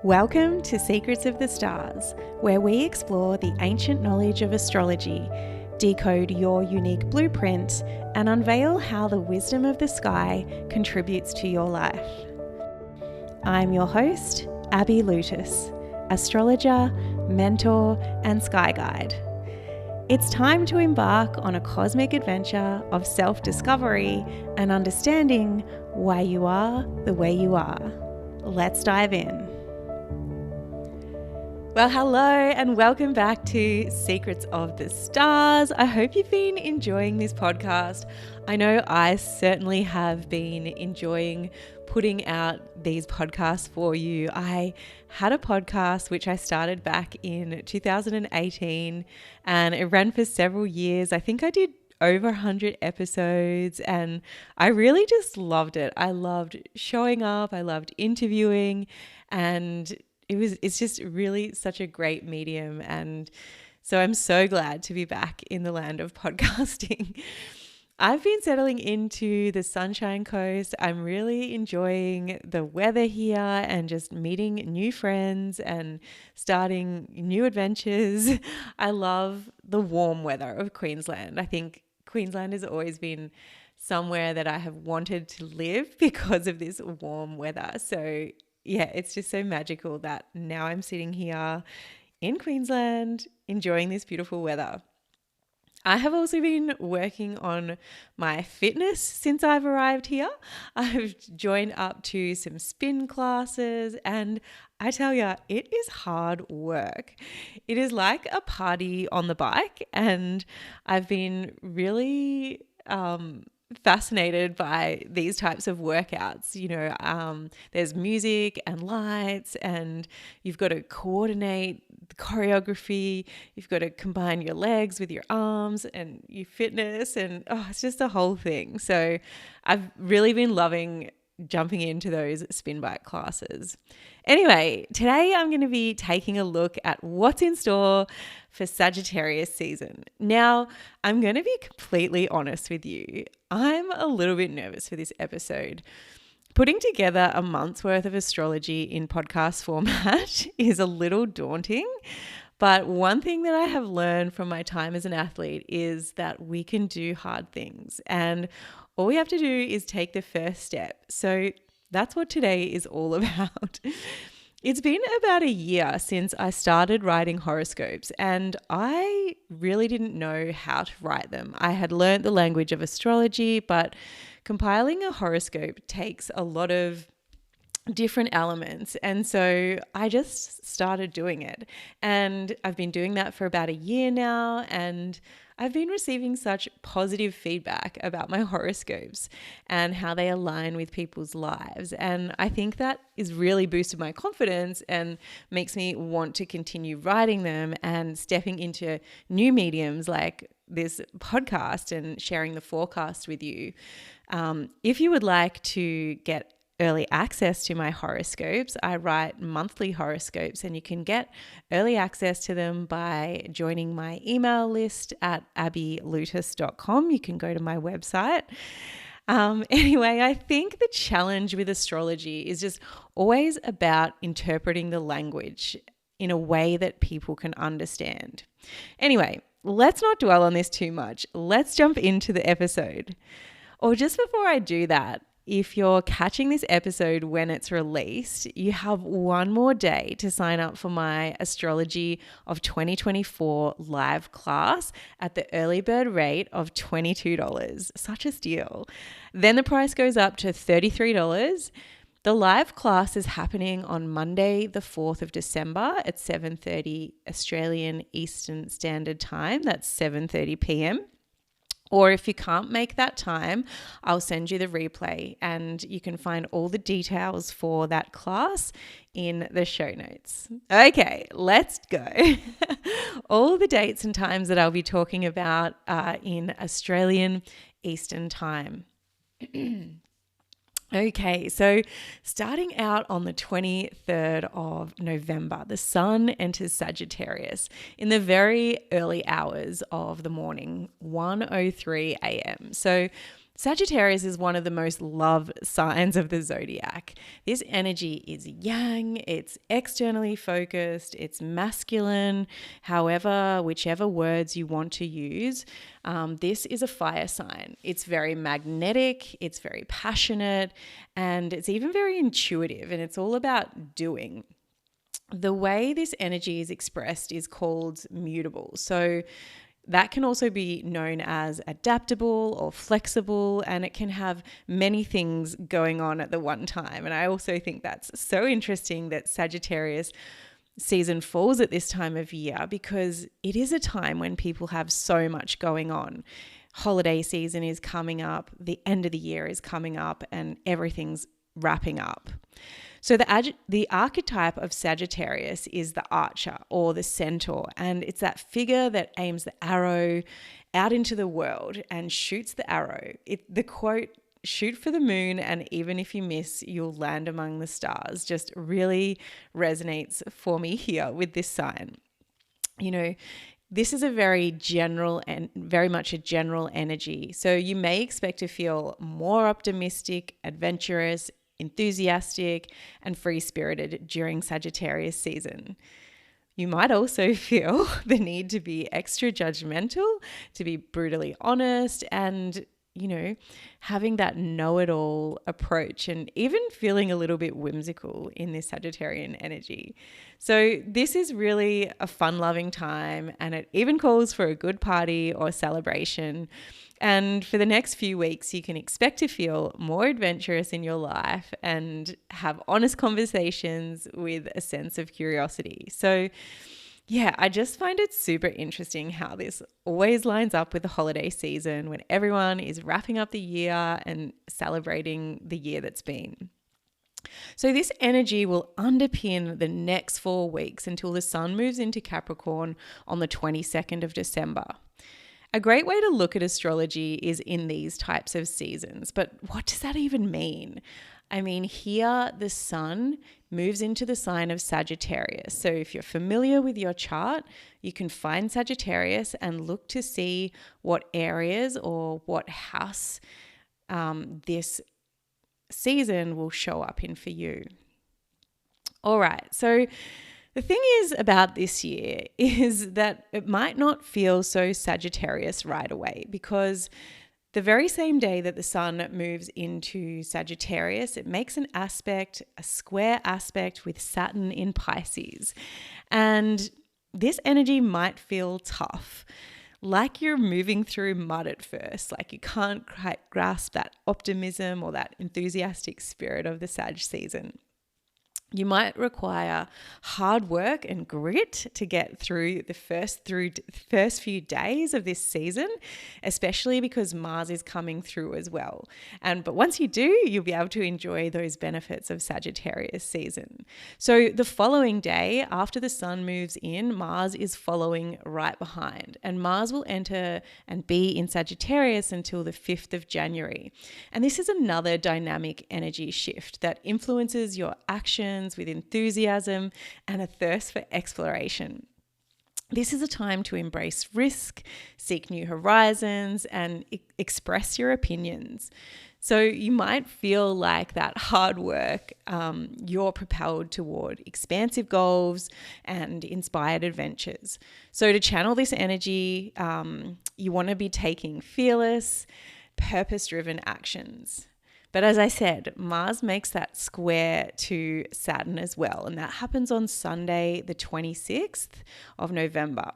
Welcome to Secrets of the Stars, where we explore the ancient knowledge of astrology, decode your unique blueprint, and unveil how the wisdom of the sky contributes to your life. I'm your host, Abby Lutus, astrologer, mentor, and sky guide. It's time to embark on a cosmic adventure of self-discovery and understanding why you are the way you are. Let's dive in. Well, hello and welcome back to Secrets of the Stars. I hope you've been enjoying this podcast. I know I certainly have been enjoying putting out these podcasts for you. I had a podcast which I started back in 2018 and it ran for several years. I think I did over 100 episodes and I really just loved it. I loved showing up. I loved interviewing, and it's just really such a great medium. And so I'm so glad to be back in the land of podcasting. I've been settling into the Sunshine Coast. I'm really enjoying the weather here and just meeting new friends and starting new adventures. I love the warm weather of Queensland. I think Queensland has always been somewhere that I have wanted to live because of this warm weather. So yeah, it's just so magical that now I'm sitting here in Queensland enjoying this beautiful weather. I have also been working on my fitness since I've arrived here. I've joined up to some spin classes and I tell you, it is hard work. It is like a party on the bike, and I've been really fascinated by these types of workouts. There's music and lights and you've got to coordinate the choreography. You've got to combine your legs with your arms and your fitness, and it's just a whole thing. So I've really been loving jumping into those spin bike classes. Anyway, today I'm going to be taking a look at what's in store for Sagittarius season. Now, I'm going to be completely honest with you. I'm a little bit nervous for this episode. Putting together a month's worth of astrology in podcast format is a little daunting. But one thing that I have learned from my time as an athlete is that we can do hard things, and all we have to do is take the first step. So that's what today is all about. It's been about a year since I started writing horoscopes, and I really didn't know how to write them. I had learned the language of astrology, but compiling a horoscope takes a lot of different elements. And so I just started doing it. And I've been doing that for about a year now, and I've been receiving such positive feedback about my horoscopes and how they align with people's lives. And I think that is really boosted my confidence and makes me want to continue writing them and stepping into new mediums like this podcast and sharing the forecast with you. If you would like to get early access to my horoscopes, I write monthly horoscopes, and you can get early access to them by joining my email list at abbylutus.com. You can go to my website. Anyway, I think the challenge with astrology is just always about interpreting the language in a way that people can understand. Anyway, let's not dwell on this too much. Let's jump into the episode. Or just before I do that, if you're catching this episode when it's released, you have one more day to sign up for my Astrology of 2024 live class at the early bird rate of $22. Such a steal. Then the price goes up to $33. The live class is happening on Monday, the 4th of December at 7:30 Australian Eastern Standard Time. That's 7:30 p.m. Or if you can't make that time, I'll send you the replay, and you can find all the details for that class in the show notes. Okay, let's go. All the dates and times that I'll be talking about are in Australian Eastern Time. Okay, so starting out on the 23rd of November, the sun enters Sagittarius in the very early hours of the morning, 1:03 a.m. So Sagittarius is one of the most loved signs of the zodiac. This energy is yang, it's externally focused, it's masculine, however, whichever words you want to use. This is a fire sign. It's very magnetic, it's very passionate, and it's even very intuitive, and it's all about doing. The way this energy is expressed is called mutable. So that can also be known as adaptable or flexible, and it can have many things going on at the one time. And I also think that's so interesting that Sagittarius season falls at this time of year, because it is a time when people have so much going on. Holiday season is coming up, the end of the year is coming up, and everything's wrapping up. So the archetype of Sagittarius is the archer or the centaur, and it's that figure that aims the arrow out into the world and shoots the arrow. The quote, "shoot for the moon, and even if you miss, you'll land among the stars," just really resonates for me here with this sign. This is a very general and very much a general energy. So you may expect to feel more optimistic, adventurous, enthusiastic, and free-spirited during Sagittarius season. You might also feel the need to be extra judgmental, to be brutally honest, and having that know-it-all approach, and even feeling a little bit whimsical in this Sagittarian energy. So this is really a fun-loving time, and it even calls for a good party or celebration. And for the next few weeks, you can expect to feel more adventurous in your life and have honest conversations with a sense of curiosity. So yeah, I just find it super interesting how this always lines up with the holiday season, when everyone is wrapping up the year and celebrating the year that's been. So this energy will underpin the next 4 weeks until the sun moves into Capricorn on the 22nd of December. A great way to look at astrology is in these types of seasons, but what does that even mean? I mean, here the sun moves into the sign of Sagittarius. So if you're familiar with your chart, you can find Sagittarius and look to see what areas or what house this season will show up in for you. All right, so the thing is about this year is that it might not feel so Sagittarius right away, because the very same day that the sun moves into Sagittarius, it makes an aspect, a square aspect with Saturn in Pisces. And this energy might feel tough, like you're moving through mud at first, like you can't quite grasp that optimism or that enthusiastic spirit of the Sag season. You might require hard work and grit to get through the first few days of this season, especially because Mars is coming through as well. But once you do, you'll be able to enjoy those benefits of Sagittarius season. So the following day, after the sun moves in, Mars is following right behind, and Mars will enter and be in Sagittarius until the 5th of January. And this is another dynamic energy shift that influences your actions with enthusiasm and a thirst for exploration. This is a time to embrace risk, seek new horizons, and express your opinions. So you might feel like that hard work, you're propelled toward expansive goals and inspired adventures. So to channel this energy, you want to be taking fearless, purpose-driven actions. But as I said, Mars makes that square to Saturn as well, and that happens on Sunday, the 26th of November.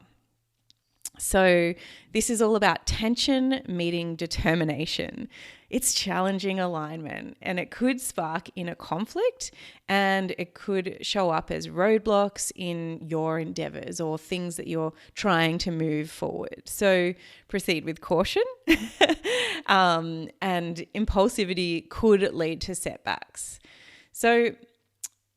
So this is all about tension meeting determination. It's challenging alignment, and it could spark inner conflict, and it could show up as roadblocks in your endeavors or things that you're trying to move forward. So proceed with caution, and impulsivity could lead to setbacks. So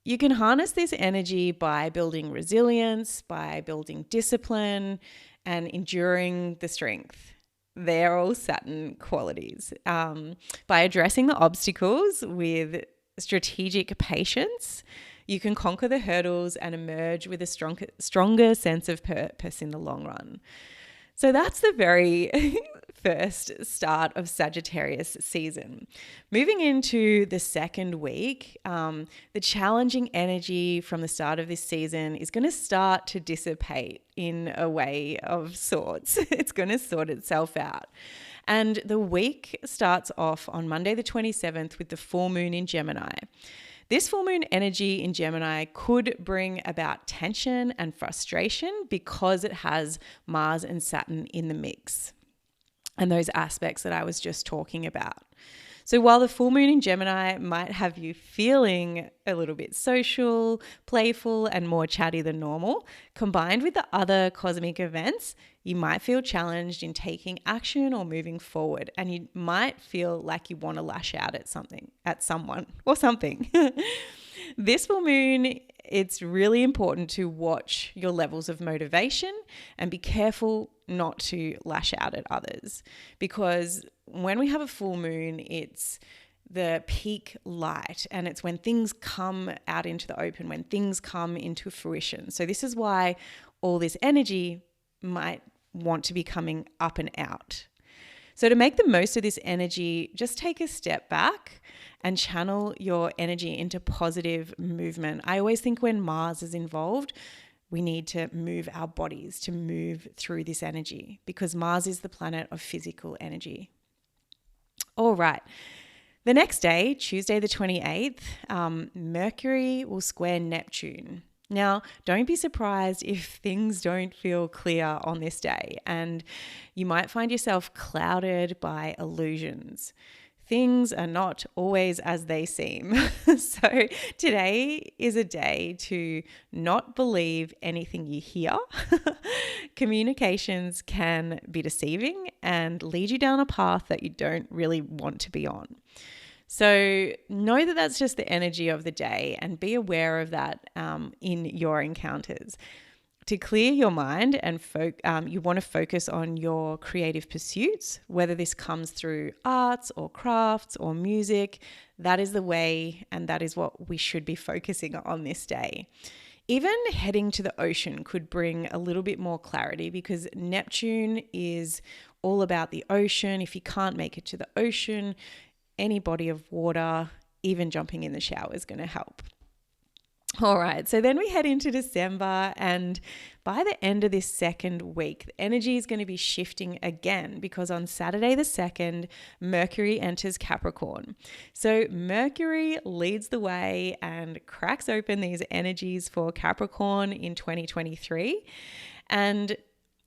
you can harness this energy by building resilience, by building discipline, and enduring the strength. They're all Saturn qualities. By addressing the obstacles with strategic patience, you can conquer the hurdles and emerge with a stronger sense of purpose in the long run. So that's the very first start of Sagittarius season. Moving into the second week, the challenging energy from the start of this season is going to start to dissipate in a way of sorts. It's going to sort itself out. And the week starts off on Monday the 27th with the full moon in Gemini. This full moon energy in Gemini could bring about tension and frustration because it has Mars and Saturn in the mix and those aspects that I was just talking about. So while the full moon in Gemini might have you feeling a little bit social, playful, and more chatty than normal, combined with the other cosmic events, you might feel challenged in taking action or moving forward, and you might feel like you want to lash out at someone or something. This full moon, it's really important to watch your levels of motivation and be careful not to lash out at others, because when we have a full moon, it's the peak light and it's when things come out into the open, when things come into fruition. So this is why all this energy might want to be coming up and out. So to make the most of this energy, just take a step back and channel your energy into positive movement. I always think when Mars is involved, we need to move our bodies to move through this energy, because Mars is the planet of physical energy. All right. The next day, Tuesday the 28th, Mercury will square Neptune. Now, don't be surprised if things don't feel clear on this day, and you might find yourself clouded by illusions. Things are not always as they seem. So today is a day to not believe anything you hear. Communications can be deceiving and lead you down a path that you don't really want to be on. So know that that's just the energy of the day, and be aware of that in your encounters. To clear your mind and you want to focus on your creative pursuits, whether this comes through arts or crafts or music. That is the way, and that is what we should be focusing on this day. Even heading to the ocean could bring a little bit more clarity, because Neptune is all about the ocean. If you can't make it to the ocean, any body of water, even jumping in the shower is going to help. All right, so then we head into December, and by the end of this second week, the energy is going to be shifting again, because on Saturday the 2nd, Mercury enters Capricorn. So Mercury leads the way and cracks open these energies for Capricorn in 2023. And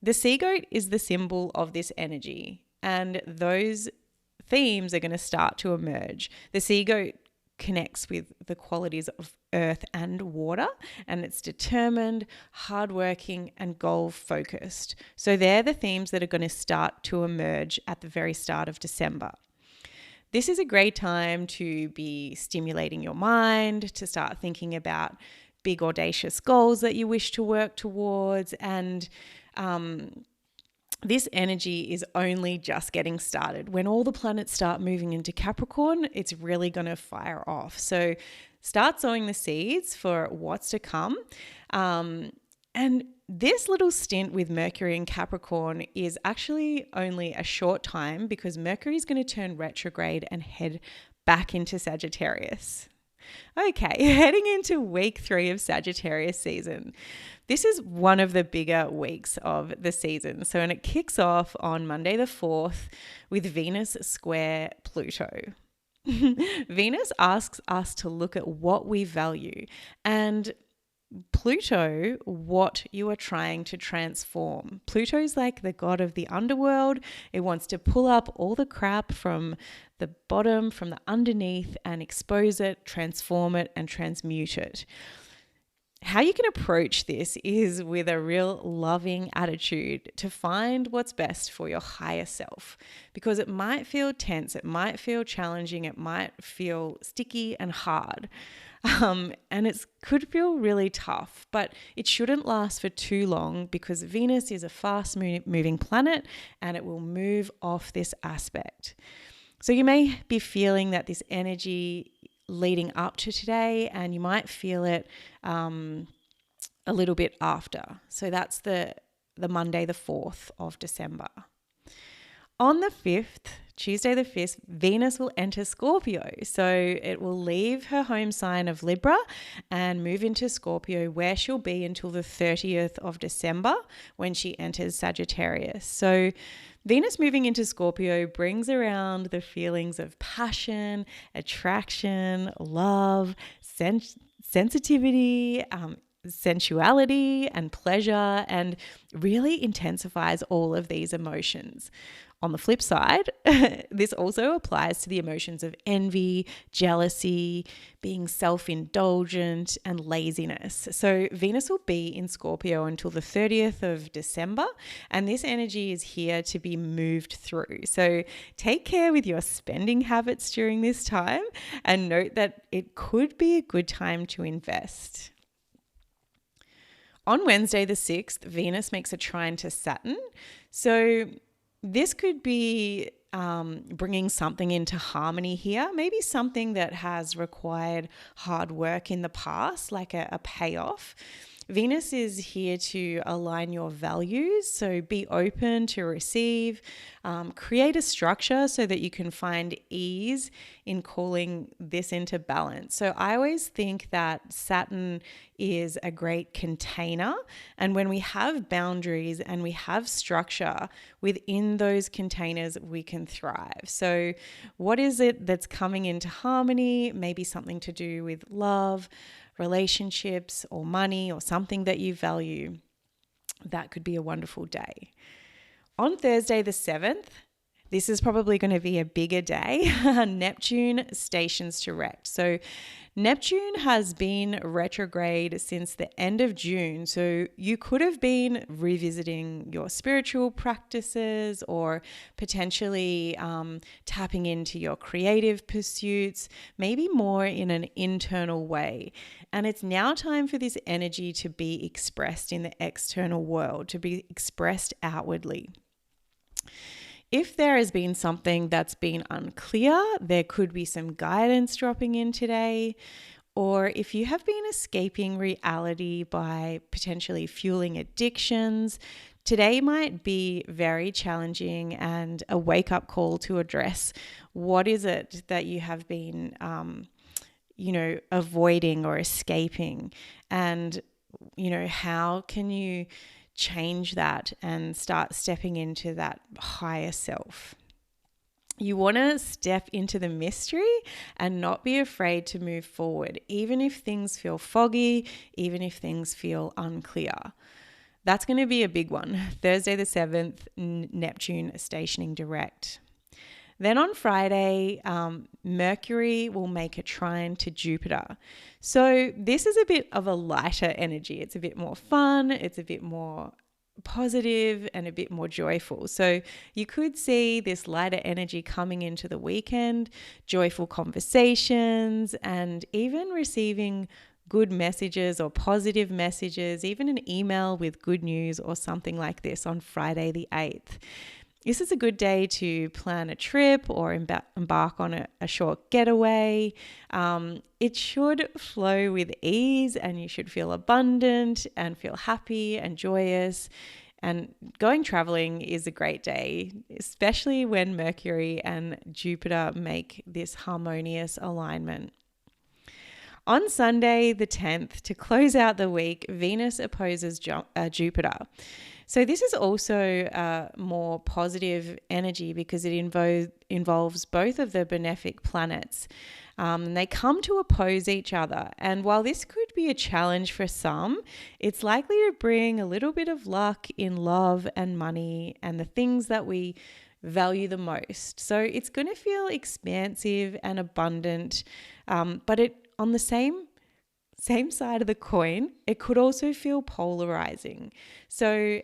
the sea goat is the symbol of this energy, and those themes are going to start to emerge. The sea goat connects with the qualities of earth and water, and it's determined, hardworking, and goal focused. So they're the themes that are going to start to emerge at the very start of December. This is a great time to be stimulating your mind, to start thinking about big audacious goals that you wish to work towards, and this energy is only just getting started. When all the planets start moving into Capricorn, it's really going to fire off. So start sowing the seeds for what's to come. And this little stint with Mercury in Capricorn is actually only a short time, because Mercury is going to turn retrograde and head back into Sagittarius. Okay, heading into week 3 of Sagittarius season. This is one of the bigger weeks of the season. And it kicks off on Monday the 4th with Venus square Pluto. Venus asks us to look at what we value, and Pluto, what you are trying to transform. Pluto's like the god of the underworld. It wants to pull up all the crap from the bottom, from the underneath, and expose it, transform it, and transmute it. How you can approach this is with a real loving attitude to find what's best for your higher self, because it might feel tense, it might feel challenging, it might feel sticky and hard. And it could feel really tough, but it shouldn't last for too long, because Venus is a fast moving planet and it will move off this aspect. So you may be feeling that this energy leading up to today, and you might feel it a little bit after. So that's the the Monday, the 4th of December. On the 5th, Tuesday the 5th, Venus will enter Scorpio. So it will leave her home sign of Libra and move into Scorpio, where she'll be until the 30th of December when she enters Sagittarius. So Venus moving into Scorpio brings around the feelings of passion, attraction, love, sensitivity, sensuality and pleasure, and really intensifies all of these emotions. On the flip side, this also applies to the emotions of envy, jealousy, being self-indulgent, and laziness. So Venus will be in Scorpio until the 30th of December, and this energy is here to be moved through. So take care with your spending habits during this time, and note that it could be a good time to invest. On Wednesday the 6th, Venus makes a trine to Saturn. So this could be bringing something into harmony here, maybe something that has required hard work in the past, like a payoff. Venus is here to align your values, so be open to receive, create a structure so that you can find ease in calling this into balance. So I always think that Saturn is a great container, and when we have boundaries and we have structure within those containers, we can thrive. So what is it that's coming into harmony? Maybe something to do with love, relationships, or money, or something that you value. That could be a wonderful day. On Thursday the 7th, this is probably going to be a bigger day. Neptune stations direct. So Neptune has been retrograde since the end of June. So you could have been revisiting your spiritual practices, or potentially tapping into your creative pursuits, maybe more in an internal way. And it's now time for this energy to be expressed in the external world, to be expressed outwardly. If there has been something that's been unclear, there could be some guidance dropping in today. Or if you have been escaping reality by potentially fueling addictions, today might be very challenging and a wake-up call to address what is it that you have been, avoiding or escaping, and, how can you change that and start stepping into that higher self. You want to step into the mystery and not be afraid to move forward, even if things feel foggy, even if things feel unclear. That's going to be a big one. Thursday the 7th, Neptune stationing direct. Then on Friday, Mercury will make a trine to Jupiter. So this is a bit of a lighter energy. It's a bit more fun. It's a bit more positive and a bit more joyful. So you could see this lighter energy coming into the weekend, joyful conversations, and even receiving good messages or positive messages, even an email with good news or something like this on Friday the 8th. This is a good day to plan a trip or embark on a short getaway. It should flow with ease, and you should feel abundant and feel happy and joyous. And going traveling is a great day, especially when Mercury and Jupiter make this harmonious alignment. On Sunday the 10th, to close out the week, Venus opposes Jupiter. So this is also more positive energy because it involves both of the benefic planets. And they come to oppose each other. And while this could be a challenge for some, it's likely to bring a little bit of luck in love and money and the things that we value the most. So it's going to feel expansive and abundant, but on the same side of the coin, it could also feel polarizing. So,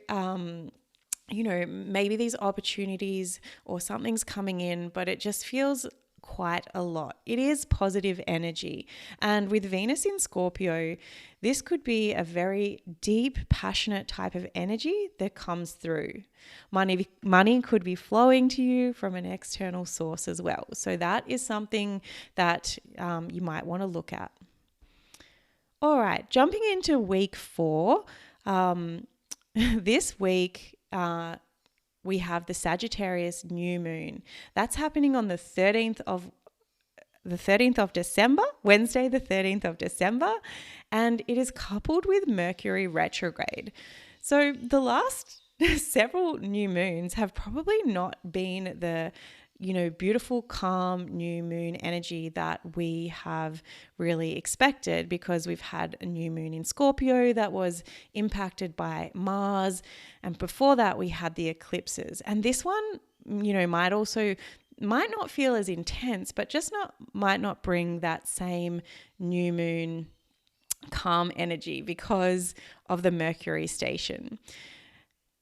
maybe these opportunities or something's coming in, but it just feels quite a lot. It is positive energy. And with Venus in Scorpio, this could be a very deep, passionate type of energy that comes through. Money could be flowing to you from an external source as well. So that is something that you might want to look at. All right, jumping into week 4, this week, we have the Sagittarius new moon. That's happening on the 13th of December, Wednesday, the 13th of December, and it is coupled with Mercury retrograde. So the last several new moons have probably not been the beautiful, calm new moon energy that we have really expected, because we've had a new moon in Scorpio that was impacted by Mars. And before that, we had the eclipses. And this one, might not feel as intense, but might not bring that same new moon calm energy because of the Mercury station.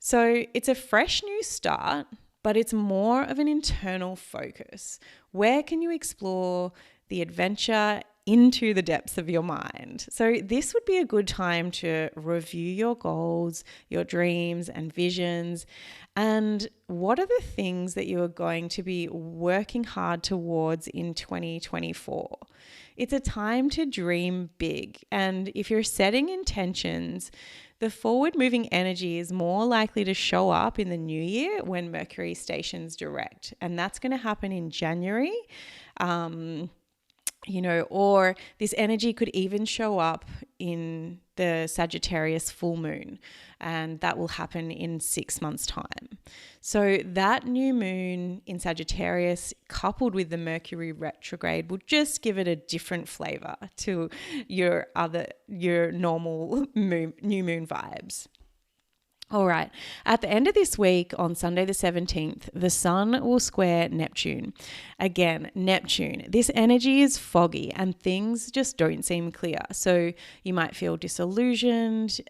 So it's a fresh new start, but it's more of an internal focus. Where can you explore the adventure into the depths of your mind? So this would be a good time to review your goals, your dreams and visions, and what are the things that you are going to be working hard towards in 2024. It's a time to dream big, and if you're setting intentions, the forward-moving energy is more likely to show up in the new year when Mercury stations direct, and that's going to happen in January. Or this energy could even show up in the Sagittarius full moon, and that will happen in 6 months' time. So that new moon in Sagittarius coupled with the Mercury retrograde will just give it a different flavor to your normal new moon vibes. All right. At the end of this week, on Sunday the 17th, the Sun will square Neptune. Again, Neptune, this energy is foggy and things just don't seem clear. So you might feel disillusioned.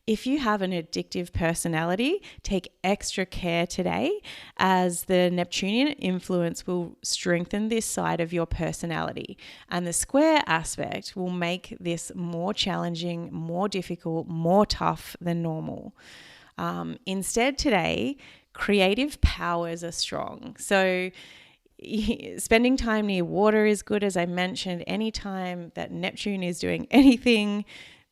If you have an addictive personality, take extra care today, as the Neptunian influence will strengthen this side of your personality. And the square aspect will make this more challenging, more difficult, more tough than normal. Instead today, creative powers are strong. So spending time near water is good, as I mentioned. Anytime that Neptune is doing anything,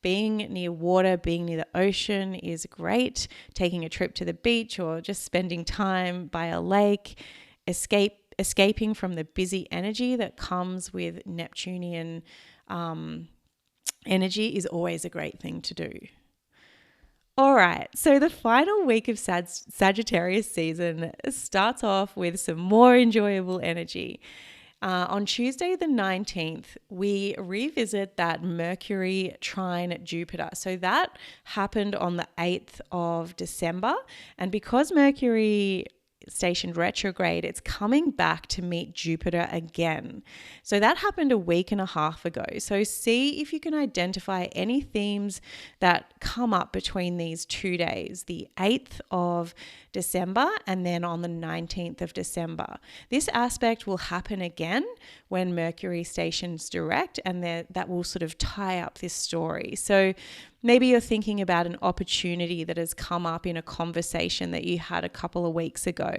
being near water, being near the ocean is great. Taking a trip to the beach or just spending time by a lake, escaping from the busy energy that comes with Neptunian energy is always a great thing to do. All right, so the final week of Sagittarius season starts off with some more enjoyable energy. On Tuesday the 19th, we revisit that Mercury trine Jupiter. So that happened on the 8th of December. And because Mercury stationed retrograde, it's coming back to meet Jupiter again. So that happened a week and a half ago. So see if you can identify any themes that come up between these 2 days, the 8th of December and then on the 19th of December. This aspect will happen again when Mercury stations direct, and that will sort of tie up this story. So maybe you're thinking about an opportunity that has come up in a conversation that you had a couple of weeks ago.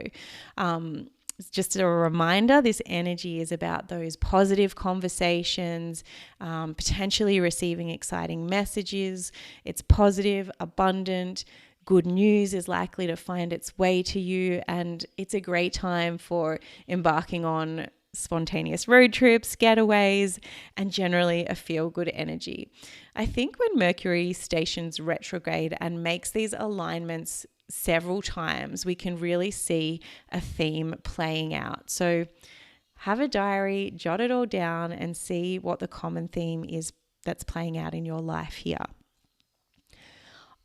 Just a reminder, this energy is about those positive conversations, potentially receiving exciting messages. It's positive, abundant. Good news is likely to find its way to you, and it's a great time for embarking on spontaneous road trips, getaways, and generally a feel-good energy. I think when Mercury stations retrograde and makes these alignments several times, we can really see a theme playing out. So have a diary, jot it all down, and see what the common theme is that's playing out in your life here.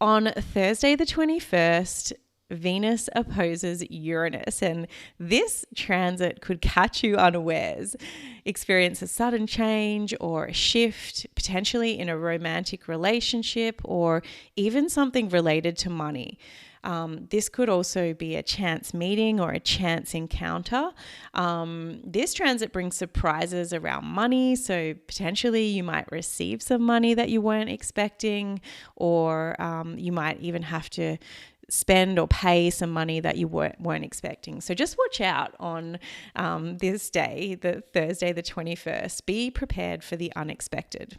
On Thursday the 21st, Venus opposes Uranus, and this transit could catch you unawares. Experience a sudden change or a shift, potentially in a romantic relationship or even something related to money. This could also be a chance meeting or a chance encounter. This transit brings surprises around money, so potentially you might receive some money that you weren't expecting, or you might even have to spend or pay some money that you weren't expecting. So just watch out on this day, the Thursday the 21st. Be prepared for the unexpected.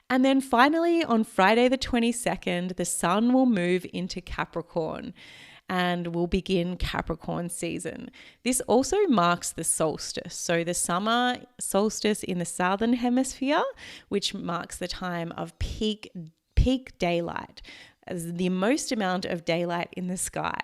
And then finally, on Friday the 22nd, the sun will move into Capricorn and we'll begin Capricorn season. This also marks the solstice. So the summer solstice in the southern hemisphere, which marks the time of peak daylight, as the most amount of daylight in the sky.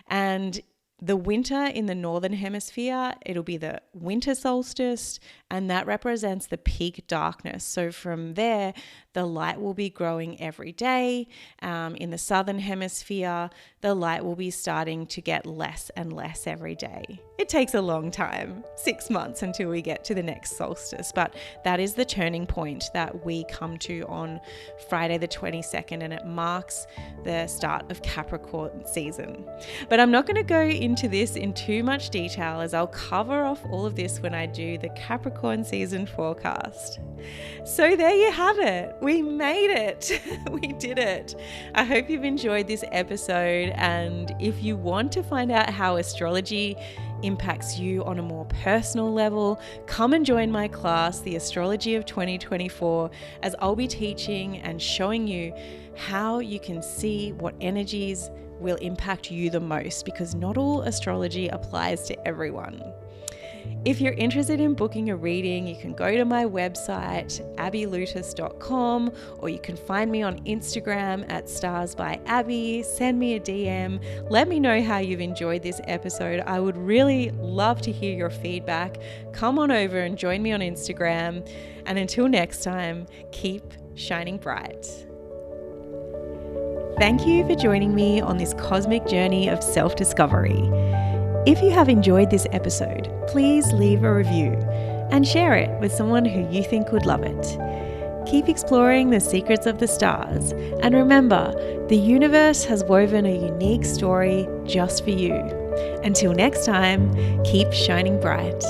And the winter in the northern hemisphere, it'll be the winter solstice, and that represents the peak darkness. So from there, the light will be growing every day. In the southern hemisphere, the light will be starting to get less and less every day. It takes a long time, 6 months until we get to the next solstice, but that is the turning point that we come to on Friday the 22nd, and it marks the start of Capricorn season. But I'm not going to go into this in too much detail, as I'll cover off all of this when I do the Capricorn season forecast. So there you have it. We made it. We did it. I hope you've enjoyed this episode, and if you want to find out how astrology impacts you on a more personal level, come and join my class, The Astrology of 2024, as I'll be teaching and showing you how you can see what energies will impact you the most, because not all astrology applies to everyone. If you're interested in booking a reading, you can go to my website, abbylutis.com, or you can find me on Instagram at starsbyabby. Send me a DM. Let me know how you've enjoyed this episode. I would really love to hear your feedback. Come on over and join me on Instagram. And until next time, keep shining bright. Thank you for joining me on this cosmic journey of self-discovery. If you have enjoyed this episode, please leave a review and share it with someone who you think would love it. Keep exploring the secrets of the stars, and remember, the universe has woven a unique story just for you. Until next time, keep shining bright.